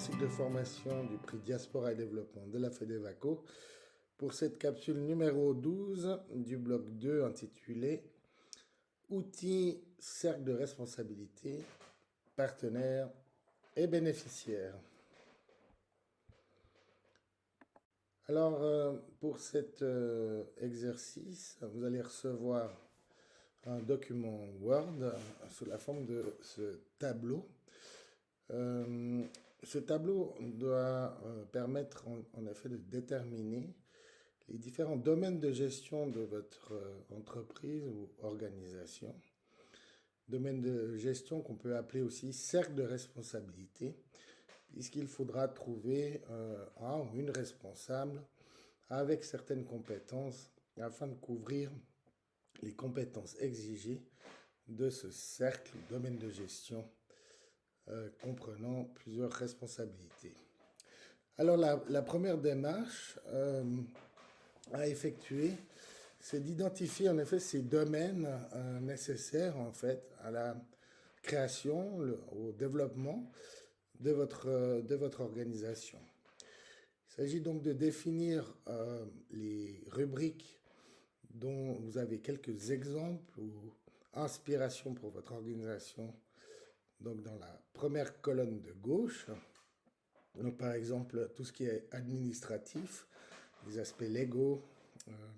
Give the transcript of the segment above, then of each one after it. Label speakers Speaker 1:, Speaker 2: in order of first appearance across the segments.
Speaker 1: cycle de formation du prix Diaspora et Développement de la FEDEVACO pour cette capsule numéro 12 du bloc 2 intitulé Outils, cercle de responsabilité, partenaires et bénéficiaires. Alors, pour cet exercice, vous allez recevoir un document Word sous la forme de ce tableau. Ce tableau doit permettre en effet de déterminer les différents domaines de gestion de votre entreprise ou organisation. Domaine de gestion qu'on peut appeler aussi cercle de responsabilité, puisqu'il faudra trouver un ou une responsable avec certaines compétences afin de couvrir les compétences exigées de ce cercle ou domaine de gestion comprenant plusieurs responsabilités. Alors la première démarche à effectuer, c'est d'identifier en effet ces domaines nécessaires en fait à la création, au développement de votre organisation. Il s'agit donc de définir les rubriques dont vous avez quelques exemples ou inspirations pour votre organisation. Donc dans la première colonne de gauche, donc par exemple tout ce qui est administratif, les aspects légaux,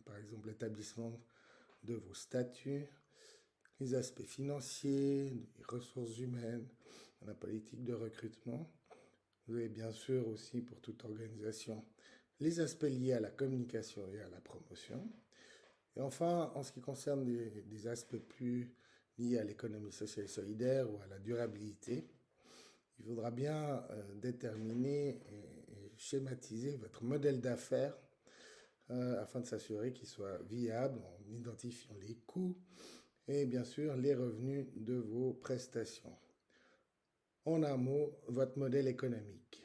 Speaker 1: par exemple l'établissement de vos statuts, les aspects financiers, les ressources humaines, la politique de recrutement. Vous avez bien sûr aussi pour toute organisation les aspects liés à la communication et à la promotion. Et enfin, en ce qui concerne des aspects plus liés à l'économie sociale et solidaire ou à la durabilité, il faudra bien déterminer et schématiser votre modèle d'affaires afin de s'assurer qu'il soit viable en identifiant les coûts et bien sûr les revenus de vos prestations. En un mot, votre modèle économique.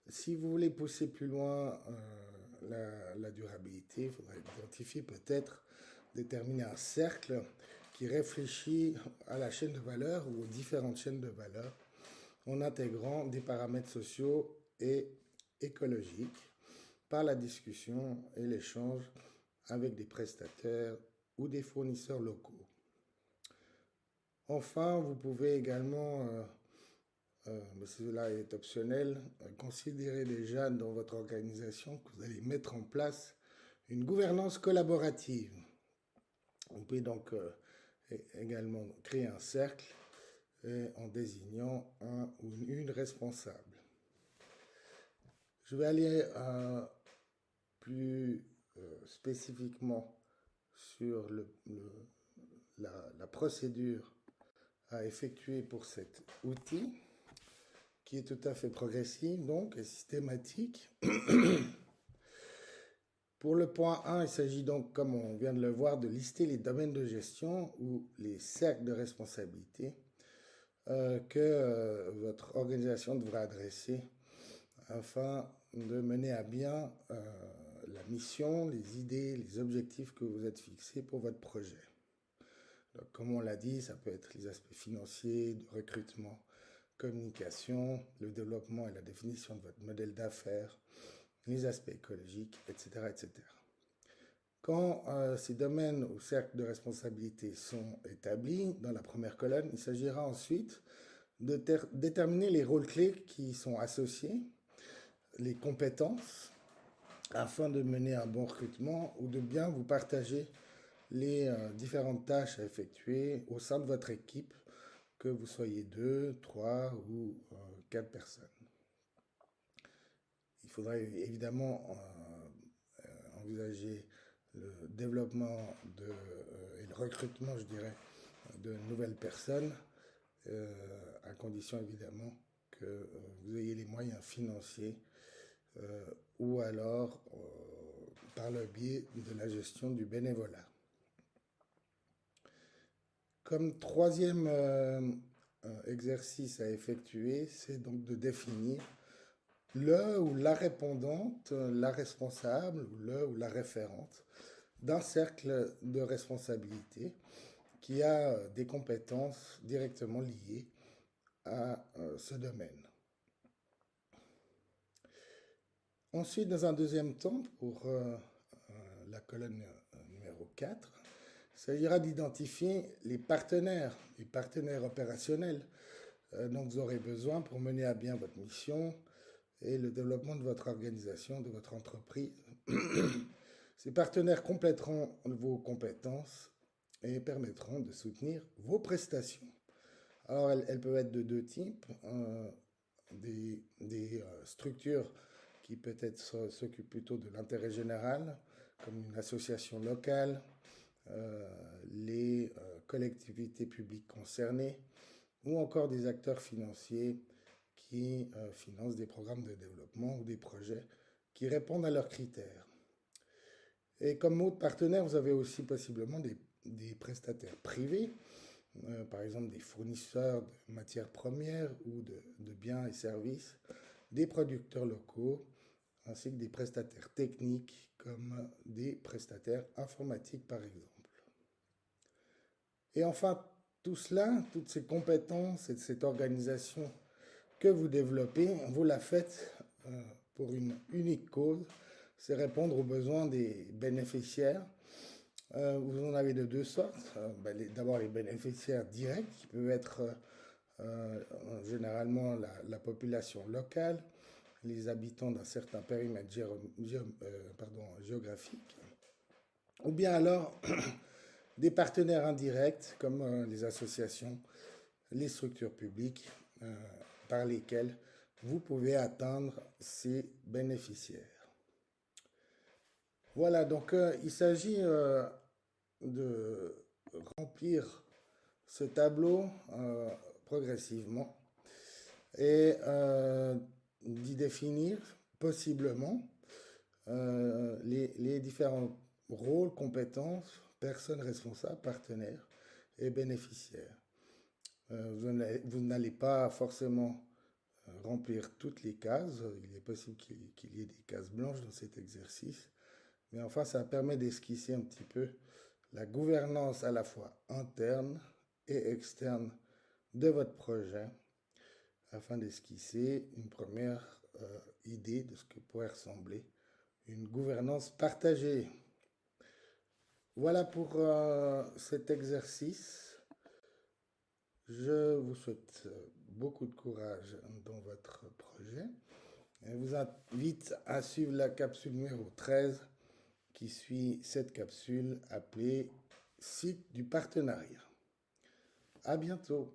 Speaker 1: Si vous voulez pousser plus loin la durabilité, il faudra identifier peut-être, déterminer un cercle qui réfléchit à la chaîne de valeur ou aux différentes chaînes de valeur en intégrant des paramètres sociaux et écologiques par la discussion et l'échange avec des prestataires ou des fournisseurs locaux. Enfin, vous pouvez également, mais cela est optionnel, considérer déjà dans votre organisation que vous allez mettre en place une gouvernance collaborative. On peut donc également créer un cercle en désignant un ou une responsable. Je vais aller plus spécifiquement sur la procédure à effectuer pour cet outil qui est tout à fait progressive donc et systématique. Pour le point 1, il s'agit donc, comme on vient de le voir, de lister les domaines de gestion ou les cercles de responsabilité que votre organisation devra adresser afin de mener à bien la mission, les idées, les objectifs que vous êtes fixés pour votre projet. Donc, comme on l'a dit, ça peut être les aspects financiers, de recrutement, communication, le développement et la définition de votre modèle d'affaires, les aspects écologiques, etc. etc. Quand ces domaines ou cercles de responsabilité sont établis dans la première colonne, il s'agira ensuite de déterminer les rôles clés qui sont associés, les compétences, afin de mener un bon recrutement ou de bien vous partager les différentes tâches à effectuer au sein de votre équipe, que vous soyez 2, 3 ou 4 personnes. Il faudrait évidemment envisager le développement et le recrutement, je dirais, de nouvelles personnes, à condition évidemment que vous ayez les moyens financiers ou alors par le biais de la gestion du bénévolat. Comme troisième exercice à effectuer, c'est donc de définir le ou la répondante, la responsable, ou le ou la référente d'un cercle de responsabilité qui a des compétences directement liées à ce domaine. Ensuite, dans un deuxième temps, pour la colonne numéro 4, il s'agira d'identifier les partenaires opérationnels dont vous aurez besoin pour mener à bien votre mission et le développement de votre organisation, de votre entreprise. Ces partenaires compléteront vos compétences et permettront de soutenir vos prestations. Alors, elles peuvent être de deux types. Des structures qui peut-être s'occupent plutôt de l'intérêt général, comme une association locale, les collectivités publiques concernées, ou encore des acteurs financiers qui financent des programmes de développement ou des projets qui répondent à leurs critères. Et comme autres partenaires, vous avez aussi possiblement des prestataires privés, par exemple des fournisseurs de matières premières ou de biens et services, des producteurs locaux, ainsi que des prestataires techniques comme des prestataires informatiques par exemple. Et enfin, tout cela, toutes ces compétences et cette organisation que vous développez, vous la faites pour une unique cause, c'est répondre aux besoins des bénéficiaires. Vous en avez de deux sortes. D'abord les bénéficiaires directs qui peuvent être généralement la population locale, les habitants d'un certain périmètre géographique, ou bien alors des partenaires indirects comme les associations, les structures publiques par lesquelles vous pouvez atteindre ces bénéficiaires. Voilà, donc il s'agit de remplir ce tableau progressivement et d'y définir possiblement les différents rôles, compétences, personnes responsables, partenaires et bénéficiaires. Vous n'allez pas forcément remplir toutes les cases. Il est possible qu'il y ait des cases blanches dans cet exercice. Mais enfin, ça permet d'esquisser un petit peu la gouvernance à la fois interne et externe de votre projet afin d'esquisser une première idée de ce que pourrait ressembler une gouvernance partagée. Voilà pour cet exercice. Je vous souhaite beaucoup de courage dans votre projet. Je vous invite à suivre la capsule numéro 13 qui suit cette capsule appelée Site du partenariat. À bientôt.